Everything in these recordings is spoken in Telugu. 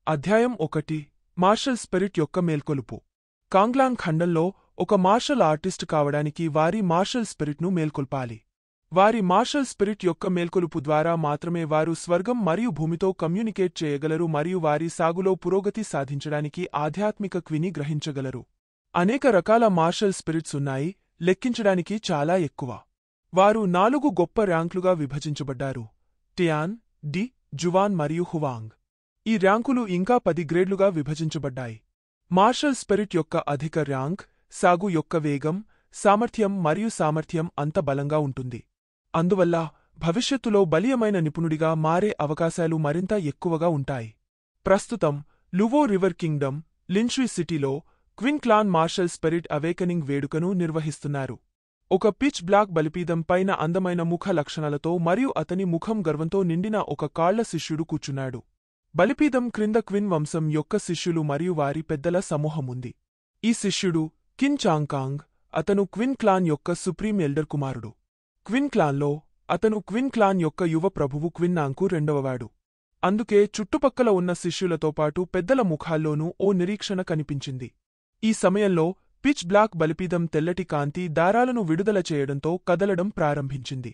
అధ్యాయం 1 మార్షల్ స్పిరిట్ యొక్క మేల్కొలుపు. కాంగ్లాంగ్ ఖండంలో ఒక మార్షల్ ఆర్టిస్ట్ కావడానికి వారి మార్షల్ స్పిరిట్ను మేల్కొల్పాలి. వారి మార్షల్ స్పిరిట్ యొక్క మేల్కొలుపు ద్వారా మాత్రమే వారు స్వర్గం మరియు భూమితో కమ్యూనికేట్ చేయగలరు మరియు వారి సాగులో పురోగతి సాధించడానికి ఆధ్యాత్మిక క్విని గ్రహించగలరు. అనేక రకాల మార్షల్ స్పిరిట్స్ ఉన్నాయి, లెక్కించడానికి చాలా ఎక్కువ. వారు 4 గొప్ప ర్యాంకులుగా విభజించబడ్డారు: టియాన్, డి, జువాన్ మరియు హువాంగ్. ఈ ర్యాంకులు ఇంకా 10 గ్రేడ్లుగా విభజించబడ్డాయి. మార్షల్ స్పిరిట్ యొక్క అధిక ర్యాంక్ సాగు యొక్క వేగం, సామర్థ్యం మరియు సామర్థ్యం అంత బలంగా ఉంటుంది. అందువల్ల భవిష్యత్తులో బలీయమైన నిపుణుడిగా మారే అవకాశాలు మరింత ఎక్కువగా ఉంటాయి. ప్రస్తుతం లువో రివర్ కింగ్డమ్, లిన్షుయ్ సిటీలో క్విన్ క్లాన్ మార్షల్ స్పిరిట్ అవేకనింగ్ వేడుకను నిర్వహిస్తున్నారు. ఒక పిచ్ బ్లాక్ బలిపీదం పైన అందమైన ముఖ లక్షణాలతో మరియు అతని ముఖం గర్వంతో నిండిన ఒక కాళ్ల శిష్యుడు కూర్చున్నాడు. బలిపీదం క్రింద క్విన్ వంశం యొక్క శిష్యులు మరియు వారి పెద్దల సమూహముంది. ఈ శిష్యుడు కిన్ చాంగ్కాంగ్. అతను క్విన్ క్లాన్ యొక్క సుప్రీం ఎల్డర్ కుమారుడు. క్విన్ క్లాన్లో అతను క్విన్ క్లాన్ యొక్క యువ ప్రభువు క్విన్నాంగ్కు రెండవవాడు. అందుకే చుట్టుపక్కల ఉన్న శిష్యులతో పాటు పెద్దల ముఖాల్లోనూ ఓ నిరీక్షణ కనిపించింది. ఈ సమయంలో పిచ్ బ్లాక్ బలిపీదం తెల్లటి కాంతి దారాలను విడుదల చేయడంతో కదలడం ప్రారంభించింది.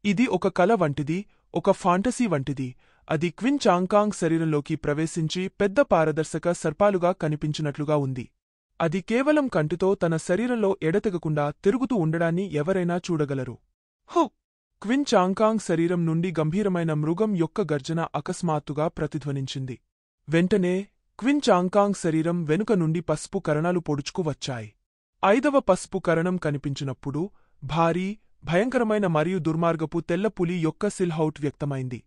ఇది ఒక కల వంటిది, ఒక ఫాంటసీ వంటిది. అది క్విన్ చాంగ్కాంగ్ శరీరంలోకి ప్రవేశించి పెద్ద పారదర్శక సర్పాలుగా కనిపించినట్లుగా ఉంది. అది కేవలం కంటితో తన శరీరంలో ఎడతెగకుండా తిరుగుతూ ఉండడాన్ని ఎవరైనా చూడగలరు. హో! క్విన్ చాంగ్కాంగ్ శరీరం నుండి గంభీరమైన మృగం యొక్క గర్జన అకస్మాత్తుగా ప్రతిధ్వనించింది. వెంటనే క్విన్ చాంగ్కాంగ్ శరీరం వెనుక నుండి పసుపు కరణాలు పొడుచుకు వచ్చాయి. 5వ పసుపు కరణం కనిపించినప్పుడు భారీ, భయంకరమైన మరియు దుర్మార్గపు తెల్ల పులి యొక్క సిల్హౌట్ వ్యక్తమైంది.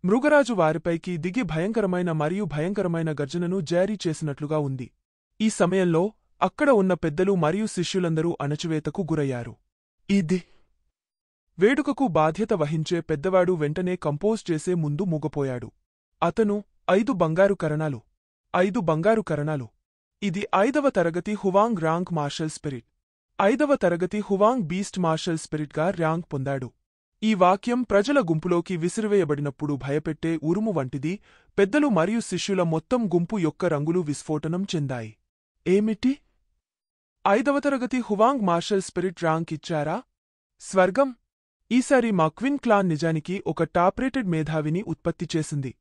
మృగరాజు వారిపైకి దిగి భయంకరమైన మరియు భయంకరమైన గర్జనను జారీ చేసినట్లుగా ఉంది. ఈ సమయంలో అక్కడ ఉన్న పెద్దలు మరియు శిష్యులందరూ అణచివేతకు గురయ్యారు. ఇది వేడుకకు బాధ్యత వహించే పెద్దవాడు వెంటనే కంపోజ్ చేసే ముందు మూగపోయాడు. అతను 5 బంగారు కరణాలు. 5 బంగారు కరణాలు. ఇది 5వ తరగతి హువాంగ్ ర్యాంక్ మార్షల్ స్పిరిట్. 5వ తరగతి హువాంగ్ బీస్ట్ మార్షల్ స్పిరిట్గా ర్యాంక్ పొందాడు. ఈ వాక్యం ప్రజల గుంపులోకి విసిరివేయబడినప్పుడు భయపెట్టే ఉరుము వంటిది. పెద్దలు మరియు శిష్యుల మొత్తం గుంపు యొక్క రంగులు విస్ఫోటనం చెందాయి. ఏమిటి? 5వ తరగతి హువాంగ్ మార్షల్ స్పిరిట్ ర్యాంక్ ఇచ్చారా? స్వర్గం! ఈసారి మా క్విన్ క్లాన్ నిజానికి ఒక టాప్-రేటెడ్ మేధావిని ఉత్పత్తి చేసింది.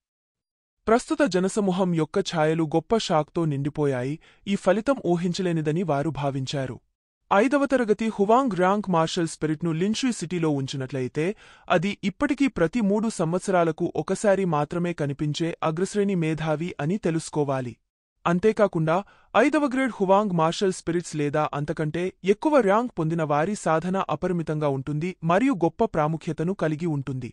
ప్రస్తుత జనసమూహం యొక్క ఛాయలు గొప్ప షాక్తో నిండిపోయాయి. ఈ ఫలితం ఊహించలేనిదని వారు భావించారు. 5వ తరగతి హువాంగ్ ర్యాంక్ మార్షల్ స్పిరిట్ను లిన్షుయ్ సిటీలో ఉంచినట్లయితే అది ఇప్పటికీ ప్రతి 3 సంవత్సరాలకు ఒకసారి మాత్రమే కనిపించే అగ్రశ్రేణి మేధావి అని తెలుసుకోవాలి. అంతేకాకుండా 5వ గ్రేడ్ హువాంగ్ మార్షల్ స్పిరిట్స్ లేదా అంతకంటే ఎక్కువ ర్యాంక్ పొందిన వారి సాధన అపరిమితంగా ఉంటుంది మరియు గొప్ప ప్రాముఖ్యతను కలిగి ఉంటుంది.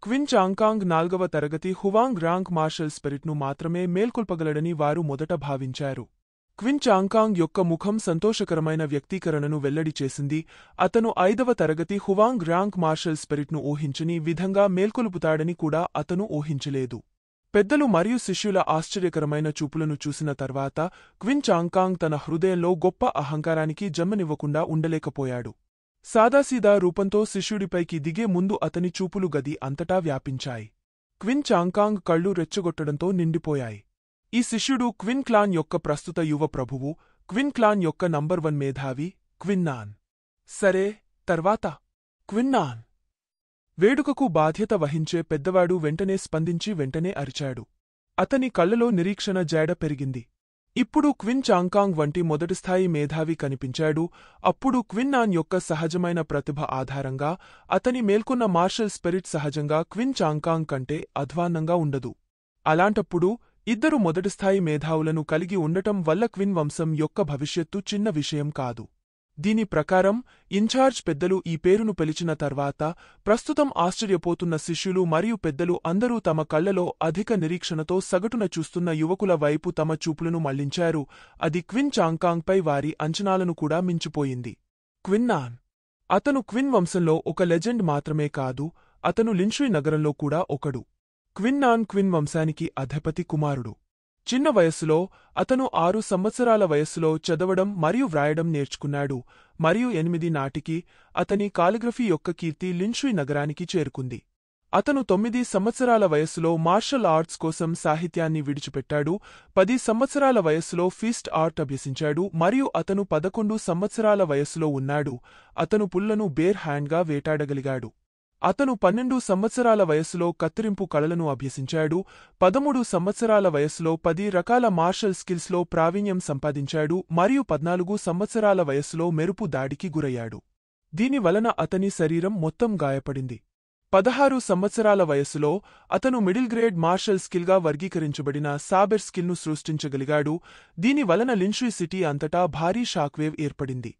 క్విన్ చాంగ్కాంగ్ 4వ తరగతి హువాంగ్ ర్యాంక్ మార్షల్ స్పిరిట్ను మాత్రమే మేల్కొల్పగలడని వారు మొదట భావించారు. క్విన్ చాంగ్కాంగ్ యొక్క ముఖం సంతోషకరమైన వ్యక్తీకరణను వెల్లడి చేసింది. అతను 5వ తరగతి హువాంగ్ ర్యాంక్ మార్షల్ స్పిరిట్ను ఊహించని విధంగా మేల్కొలుపుతాడని కూడా అతను ఊహించలేదు. పెద్దలు మరియు శిష్యుల ఆశ్చర్యకరమైన చూపులను చూసిన తర్వాత క్విన్ చాంగ్కాంగ్ తన హృదయంలో గొప్ప అహంకారానికి జన్మనివ్వకుండా ఉండలేకపోయాడు. సాదాసీదా రూపంతో శిష్యుడిపైకి దిగే ముందు అతని చూపులు గది అంతటా వ్యాపించాయి. క్విన్ చాంగ్కాంగ్ కళ్ళు రెచ్చగొట్టడంతో నిండిపోయాయి. ఈ శిష్యుడు క్విన్ క్లాన్ యొక్క ప్రస్తుత యువ ప్రభువు, క్విన్ క్లాన్ యొక్క నంబర్ 1 మేధావి, క్విన్నాన్. సరే, తర్వాత క్విన్నాన్. వేడుకకు బాధ్యత వహించే పెద్దవాడు వెంటనే స్పందించి వెంటనే అరిచాడు. అతని కళ్లలో నిరీక్షణ జాడ పెరిగింది. ఇప్పుడు క్విన్ చాంగ్కాంగ్ వంటి మొదటిస్థాయి మేధావి కనిపించాడు. అప్పుడు క్విన్నాన్ యొక్క సహజమైన ప్రతిభ ఆధారంగా అతని మేల్కొన్న మార్షల్ స్పిరిట్ సహజంగా క్విన్ చాంగ్కాంగ్ కంటే అధ్వాన్నంగా ఉండదు. అలాంటప్పుడు 2 మొదటిస్థాయి మేధావులను కలిగి ఉండటం వల్ల క్విన్ వంశం యొక్క భవిష్యత్తు చిన్న విషయం కాదు. దీని ప్రకారం ఇన్ఛార్జ్ పెద్దలు ఈ పేరును పిలిచిన తర్వాత ప్రస్తుతం ఆశ్చర్యపోతున్న శిష్యులు మరియు పెద్దలు అందరూ తమ కళ్లలో అధిక నిరీక్షణతో సగటున చూస్తున్న యువకుల వైపు తమ చూపులను మళ్లించారు. అది క్విన్ చాంగ్కాంగ్పై వారి అంచనాలను కూడా మించిపోయింది. క్విన్నాన్. అతను క్విన్ వంశంలో ఒక లెజెండ్ మాత్రమే కాదు, అతను లిన్షుయ్ నగరంలో కూడా ఒకడు. క్విన్నాన్ క్విన్ వంశానికి అధిపతి కుమారుడు. చిన్న వయస్సులో అతను 6 సంవత్సరాల వయస్సులో చదవడం మరియు వ్రాయడం నేర్చుకున్నాడు మరియు 8 నాటికి అతని కాలిగ్రఫీ యొక్క కీర్తి లిన్షుయ్ నగరానికి చేరుకుంది. అతను 9 సంవత్సరాల వయస్సులో మార్షల్ ఆర్ట్స్ కోసం సాహిత్యాన్ని విడిచిపెట్టాడు, 10 సంవత్సరాల వయస్సులో ఫీస్ట్ ఆర్ట్ అభ్యసించాడు మరియు అతను 11 సంవత్సరాల వయస్సులో ఉన్నాడు. అతను పుల్లను బేర్ హ్యాండ్గా వేటాడగలిగాడు. అతను 12 సంవత్సరాల వయస్సులో కత్తిరింపు కళలను అభ్యసించాడు, 13 సంవత్సరాల వయస్సులో 10 రకాల మార్షల్ స్కిల్స్లో ప్రావీణ్యం సంపాదించాడు మరియు 14 సంవత్సరాల వయస్సులో మెరుపు దాడికి గురయ్యాడు. దీని వలన అతని శరీరం మొత్తం గాయపడింది. 16 సంవత్సరాల వయస్సులో అతను మిడిల్ గ్రేడ్ మార్షల్ స్కిల్గా వర్గీకరించబడిన సాబెర్ స్కిల్ను సృష్టించగలిగాడు. దీని వలన లిన్షుయ్ సిటీ అంతటా భారీ షాక్వేవ్ ఏర్పడింది.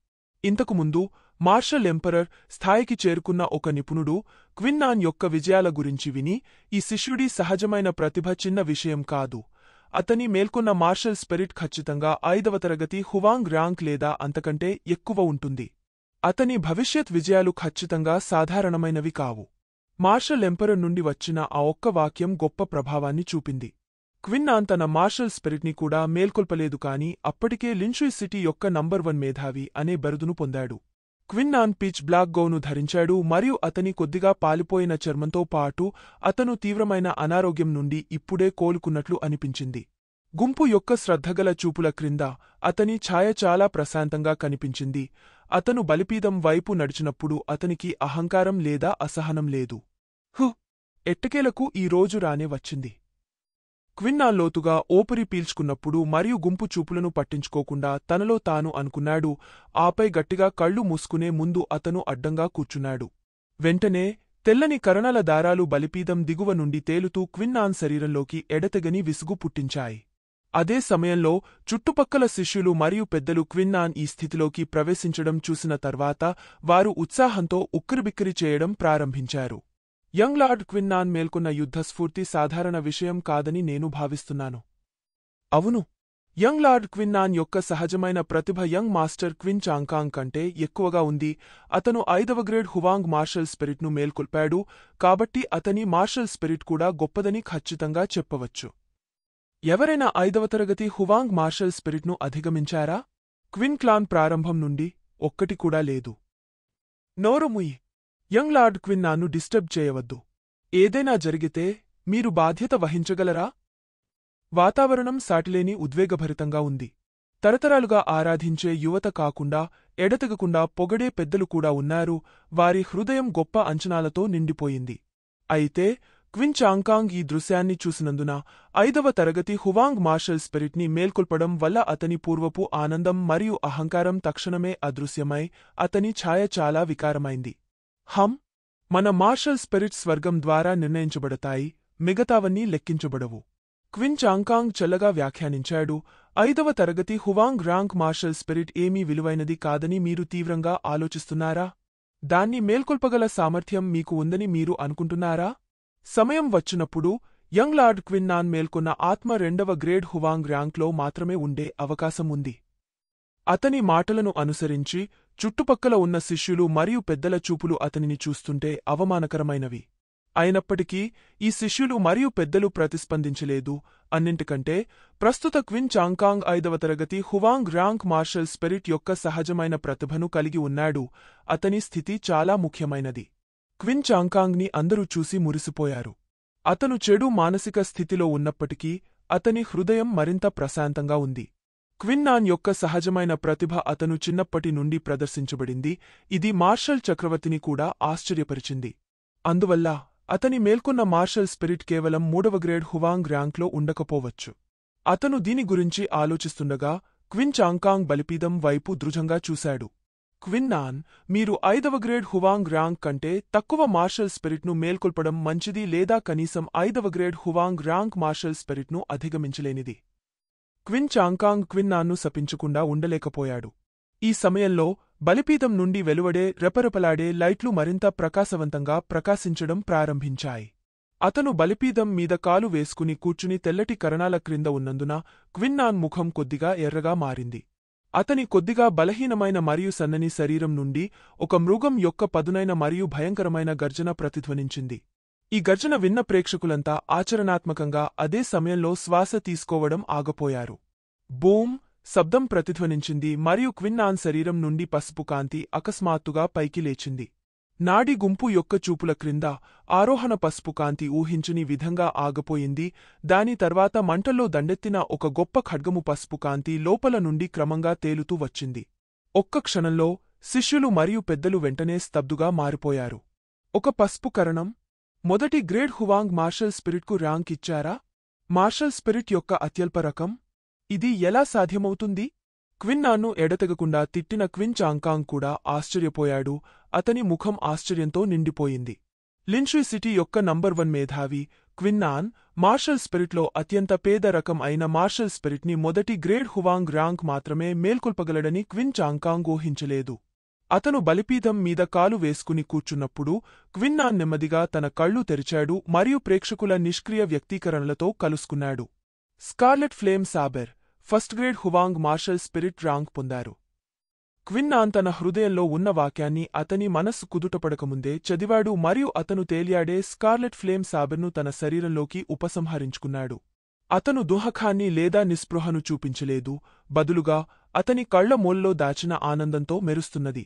ఇంతకుముందు మార్షల్ ఎంపరర్ స్థాయికి చేరుకున్న ఒక నిపుణుడు క్విన్నాన్ యొక్క విజయాల గురించి విని, ఈ శిష్యుడి సహజమైన ప్రతిభ చిన్న విషయం కాదు, అతని మేల్కొన్న మార్షల్ స్పిరిట్ ఖచ్చితంగా 5వ తరగతి హువాంగ్ ర్యాంక్ లేదా అంతకంటే ఎక్కువ ఉంటుంది. అతని భవిష్యత్ విజయాలు ఖచ్చితంగా సాధారణమైనవి కావు. మార్షల్ ఎంపరర్ నుండి వచ్చిన ఆ ఒక్క వాక్యం గొప్ప ప్రభావాన్ని చూపింది. క్విన్నాన్ తన మార్షల్ స్పిరిట్ని కూడా మేల్కొల్పలేదు కాని అప్పటికే లిన్షుయ్ సిటీ యొక్క నంబర్ 1 మేధావి అనే బిరుదును పొందాడు. క్విన్నాన్ పిచ్ బ్లాక్ గౌను ధరించాడు మరియు అతని కొద్దిగా పాలిపోయిన చర్మంతో పాటు అతను తీవ్రమైన అనారోగ్యం నుండి ఇప్పుడే కోలుకున్నట్లు అనిపించింది. గుంపు యొక్క శ్రద్ధగల చూపుల క్రింద అతని ఛాయ చాలా ప్రశాంతంగా కనిపించింది. అతను బలిపీఠం వైపు నడిచినప్పుడు అతనికి అహంకారం లేదా అసహనం లేదు. ఎట్టకేలకు ఈ రోజు రానే వచ్చింది. క్విన్నాన్ లోతుగా ఊపిరి పీల్చుకున్నప్పుడు మరియు గుంపు చూపులను పట్టించుకోకుండా తనలో తాను అనుకున్నాడు. ఆపై గట్టిగా కళ్ళు మూసుకునే ముందు అతను అడ్డంగా కూర్చున్నాడు. వెంటనే తెల్లని కరణాల దారాలు బలిపీఠం దిగువ నుండి తేలుతూ క్విన్నాన్ శరీరంలోకి ఎడతెగని విసుగు పుట్టించాయి. అదే సమయంలో చుట్టుపక్కల శిష్యులు మరియు పెద్దలు క్విన్నాన్ ఈ స్థితిలోకి ప్రవేశించడం చూసిన తర్వాత వారు ఉత్సాహంతో ఉక్కిరిబిక్కిరి చేయడం ప్రారంభించారు. యంగ్ లార్డ్ క్విన్నాన్ మేల్కొన్న యుద్ధస్ఫూర్తి సాధారణ విషయం కాదని నేను భావిస్తున్నాను. అవును, యంగ్ లార్డ్ క్విన్నాన్ యొక్క సహజమైన ప్రతిభ యంగ్ మాస్టర్ క్విన్ చాంకాంగ్ కంటే ఎక్కువగా ఉంది. అతను 5వ గ్రేడ్ హువాంగ్ మార్షల్ స్పిరిట్ను మేల్కొల్పాడు, కాబట్టి అతని మార్షల్ స్పిరిట్ కూడా గొప్పదని ఖచ్చితంగా చెప్పవచ్చు. ఎవరైనా 5వ తరగతి హువాంగ్ మార్షల్ స్పిరిట్ను అధిగమించారా? క్విన్ క్లాన్ ప్రారంభం నుండి ఒక్కటి కూడా లేదు. నోరుముయ్. యంగ్ లార్డ్ క్విన్నాన్ను డిస్టర్బ్ చేయవద్దు. ఏదైనా జరిగితే మీరు బాధ్యత వహించగలరా? వాతావరణం సాటిలేని ఉద్వేగభరితంగా ఉంది. తరతరాలుగా ఆరాధించే యువత కాకుండా ఎడతెగకుండా పొగడే పెద్దలు కూడా ఉన్నారు. వారి హృదయం గొప్ప అంచనాలతో నిండిపోయింది. అయితే క్విన్ చాంకాంగ్ ఈ దృశ్యాన్ని చూసినందున 5వ తరగతి హువాంగ్ మార్షల్ స్పిరిట్ని మేల్కొల్పడం వల్ల అతని పూర్వపు ఆనందం మరియు అహంకారం తక్షణమే అదృశ్యమై అతని ఛాయ చాలా వికారమైంది. మన మార్షల్ స్పిరిట్ స్వర్గం ద్వారా నిర్ణయించబడతాయి, మిగతావన్నీ లెక్కించబడవు. క్విన్ చాంకాంగ్ చల్లగా వ్యాఖ్యానించాడు. 5వ తరగతి హువాంగ్ ర్యాంక్ మార్షల్ స్పిరిట్ ఏమీ విలువైనది కాదని మీరు తీవ్రంగా ఆలోచిస్తున్నారా? దాన్ని మేల్కొల్పగల సామర్థ్యం మీకు ఉందని మీరు అనుకుంటున్నారా? సమయం వచ్చినప్పుడు యంగ్ లార్డ్ క్విన్నాన్ మేల్కొన్న ఆత్మ 2వ గ్రేడ్ హువాంగ్ ర్యాంక్లో మాత్రమే ఉండే అవకాశం ఉంది. అతని మాటలను అనుసరించి చుట్టుపక్కల ఉన్న శిష్యులు మరియు పెద్దల చూపులు అతనిని చూస్తుంటే అవమానకరమైనవి. అయినప్పటికీ ఈ శిష్యులు మరియు పెద్దలు ప్రతిస్పందించలేదు. అన్నింటికంటే ప్రస్తుత క్విన్ చాంకాంగ్ 5వ తరగతి హువాంగ్ ర్యాంక్ మార్షల్ స్పిరిట్ యొక్క సహజమైన ప్రతిభను కలిగి ఉన్నాడు. అతని స్థితి చాలా ముఖ్యమైనది. క్విన్ చాంకాంగ్ని అందరూ చూసి మురిసిపోయారు. అతను చెడు మానసిక స్థితిలో ఉన్నప్పటికీ అతని హృదయం మరింత ప్రశాంతంగా ఉంది. క్విన్నాన్ యొక్క సహజమైన ప్రతిభ అతను చిన్నప్పటి నుండి ప్రదర్శించబడింది. ఇది మార్షల్ చక్రవర్తిని కూడా ఆశ్చర్యపరిచింది. అందువల్ల అతని మేల్కొన్న మార్షల్ స్పిరిట్ కేవలం 3వ గ్రేడ్ హువాంగ్ ర్యాంక్లో ఉండకపోవచ్చు. అతను దీని గురించి ఆలోచిస్తుండగా క్విన్ చాంకాంగ్ బలిపీఠం వైపు దృఢంగా చూశాడు. క్విన్నాన్, మీరు 5వ గ్రేడ్ హువాంగ్ ర్యాంక్ కంటే తక్కువ మార్షల్ స్పిరిట్ను మేల్కొల్పడం మంచిది లేదా కనీసం 5వ గ్రేడ్ హువాంగ్ ర్యాంక్ మార్షల్ స్పిరిట్ను అధిగమించలేనిది. క్విన్ చాంకాంగ్ క్విన్నాన్ను శపించకుండా ఉండలేకపోయాడు. ఈ సమయంలో బలిపీఠం నుండి వెలువడే రెపరెపలాడే లైట్లు మరింత ప్రకాశవంతంగా ప్రకాశించడం ప్రారంభించాయి. అతను బలిపీఠం మీద కాలు వేసుకుని కూర్చుని తెల్లటి కరణాల క్రింద ఉన్నందున క్విన్నాన్ ముఖం కొద్దిగా ఎర్రగా మారింది. అతని కొద్దిగా బలహీనమైన మరియు సన్నని శరీరం నుండి ఒక మృగం యొక్క పదునైన మరియు భయంకరమైన గర్జన ప్రతిధ్వనించింది. ఈ గర్జన విన్న ప్రేక్షకులంతా ఆచరణాత్మకంగా అదే సమయంలో శ్వాస తీసుకోవడం ఆగపోయారు. బూమ్ శబ్దం ప్రతిధ్వనించింది మరియు క్విన్నాన్ శరీరం నుండి పసుపు కాంతి అకస్మాత్తుగా పైకి లేచింది. నాడి గుంపు యొక్క చూపుల క్రింద ఆరోహణ పసుపు కాంతి ఊహించని విధంగా ఆగపోయింది. దాని తర్వాత మంటల్లో దండెత్తిన ఒక గొప్ప ఖడ్గము పసుపు కాంతి లోపల నుండి క్రమంగా తేలుతూ వచ్చింది. ఒక్క క్షణంలో శిష్యులు మరియు పెద్దలు వెంటనే స్తబ్దుగా మారిపోయారు. ఒక పసుపు కరణం. మొదటి గ్రేడ్ హువాంగ్ మార్షల్ స్పిరిట్కు ర్యాంక్ ఇచ్చారా? మార్షల్ స్పిరిట్ యొక్క అత్యల్ప రకం? ఇది ఎలా సాధ్యమవుతుంది? క్విన్నాన్ను ఎడతెగకుండా తిట్టిన క్విన్ చాంగ్కాంగ్ కూడా ఆశ్చర్యపోయాడు. అతని ముఖం ఆశ్చర్యంతో నిండిపోయింది. లిన్షుయ్ సిటీ యొక్క నంబర్ 1 మేధావి క్విన్నాన్ మార్షల్ స్పిరిట్లో అత్యంత పేద రకం అయిన మార్షల్ స్పిరిట్ని మొదటి గ్రేడ్ హువాంగ్ ర్యాంక్ మాత్రమే మేల్కొల్పగలడని క్విన్ చాంగ్కాంగ్ ఊహించలేదు. అతను బలిపీఠం మీద కాలు వేసుకుని కూర్చున్నప్పుడు క్విన్నాన్ నెమ్మదిగా తన కళ్ళు తెరిచాడు మరియు ప్రేక్షకుల నిష్క్రియ వ్యక్తీకరణలతో కలుసుకున్నాడు. Scarlet flame sabre first grade Huang martial spirit rank పొందారు. క్విన్నాన్ తన హృదయంలో ఉన్న వాక్యాన్ని అతని మనస్సు కుదుటపడకముందే చదివాడు మరియు అతను తేలియాడే స్కార్లెట్ ఫ్లేమ్ సాబెర్ను తన శరీరంలోకి ఉపసంహరించుకున్నాడు. అతను దుహఖాన్ని లేదా నిస్పృహను చూపించలేదు, బదులుగా అతని కళ్ల మూలలో దాచిన ఆనందంతో మెరుస్తున్నది.